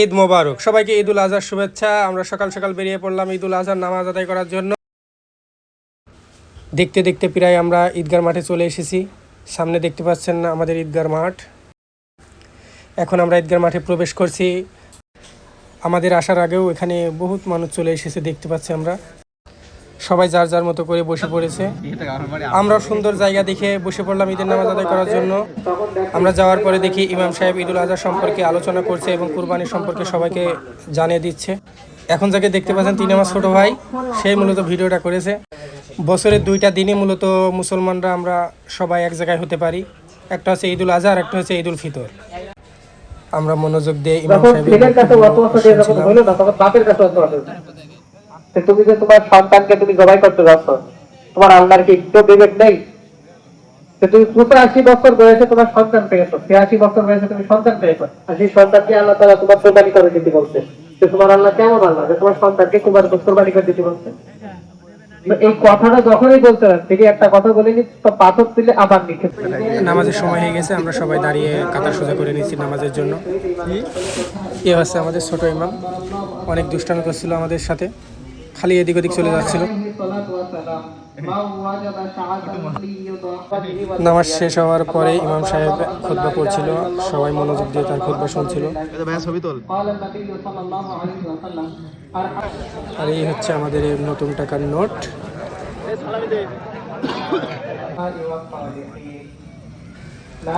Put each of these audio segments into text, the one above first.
ঈদ মোবারক, সবাইকে ঈদুল আজহার শুভেচ্ছা। আমরা সকাল সকাল বেরিয়ে পড়লাম ঈদুল আজহার নামাজ আদায় করার জন্য। দেখতে দেখতে প্রায় আমরা ঈদগার মাঠে চলে এসেছি। সামনে দেখতে পাচ্ছেন আমাদের ঈদগার মাঠ। এখন আমরা ঈদগার মাঠে প্রবেশ করছি। আমাদের আসার আগেও এখানে বহুত মানুষ চলে এসেছে, দেখতে পাচ্ছি আমরা। সবাই যার যার মতো করে বসে পড়েছে। আমরা সুন্দর জায়গা দেখে বসে পড়লাম ঈদের নামাজ আদায় করার জন্য। আমরা যাওয়ার পরে দেখি ইমাম সাহেব ঈদুল আজহা সম্পর্কে আলোচনা করছে এবং কুরবানি সম্পর্কে সবাইকে জানিয়ে দিচ্ছে। এখন যাকে দেখতে পাচ্ছেন তিনি আমার ছোটো ভাই, সেই মূলত ভিডিওটা করেছে। বছরের দুইটা দিনই মূলত মুসলমানরা আমরা সবাই এক জায়গায় হতে পারি, একটা হচ্ছে ঈদুল আজহা আর একটা হচ্ছে ঈদুল ফিতর। আমরা মনোযোগ দিয়ে ইমাম তুমি যে তোমার সন্তানকে তুমি জবাই করতে যাচ্ছ, তোমার আল্লাহর কি একটু বিবেক নেই? তুমি 85 বছর বয়সে তোমার সন্তান পেয়েছো, 86 বছর বয়সে তুমি সন্তান পেয়েছো, আর সেই সন্তানকে আল্লাহ তাআলা তোমার কোরবানি করে দিতে বলছে। তোমার আল্লাহ কেমন আল্লাহ যে তোমার সন্তানকে কোরবানি করে দিতে বলছে? এই কথাটা যখনই বলছিলেন তিনি একটা কথা বলেনি, তো পাথর তুলে আবার নিক্ষেপ। নামাজের সময় হয়ে গেছে, আমরা সবাই দাঁড়িয়ে কাতার সোজা করে নিচ্ছি নামাজের জন্য। এ হচ্ছে আমাদের ছোট ইমাম, অনেক দুষ্টামি করছিল আমাদের সাথে, খালি এদিক ওদিক চলে যাচ্ছিল। নামাজ শেষ হওয়ার পরে ইমাম সাহেব খুতবা পড়ছিল, সবাই মনোযোগ দিয়ে তার খুতবা শুনছিল। আর এই হচ্ছে আমাদের নতুন টাকার নোট।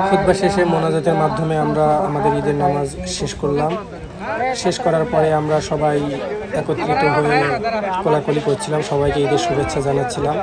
খুতবা শেষে মোনাজাতের মাধ্যমে আমরা আমাদের ঈদের নামাজ শেষ করলাম। শেষ করার পরে আমরা সবাই একত্রিত হয়ে কোলাকুলি করছিলাম, সবাইকে ঈদের শুভেচ্ছা জানাচ্ছিলাম।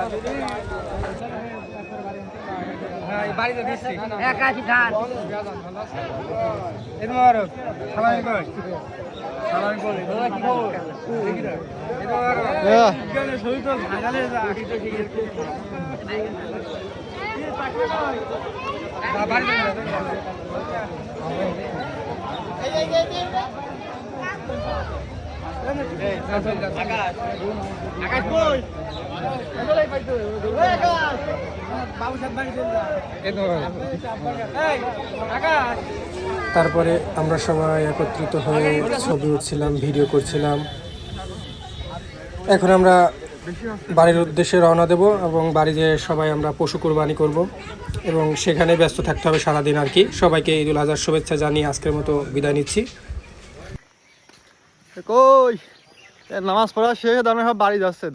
তারপরে আমরা সবাই একত্রিত হয়ে ছবি উঠছিলাম, ভিডিও করছিলাম। এখন আমরা বাড়ির উদ্দেশ্যে রওনা দেব এবং বাড়িতে সবাই আমরা পশু কোরবানি করব এবং সেখানে ব্যস্ত থাকতে হবে সারাদিন আর কি। সবাইকে ঈদুল আজহার শুভেচ্ছা জানিয়ে আজকের মতো বিদায় নিচ্ছি। কই নামাজ পড়া শেষ, আমি সব বাড়ি যাচ্ছে।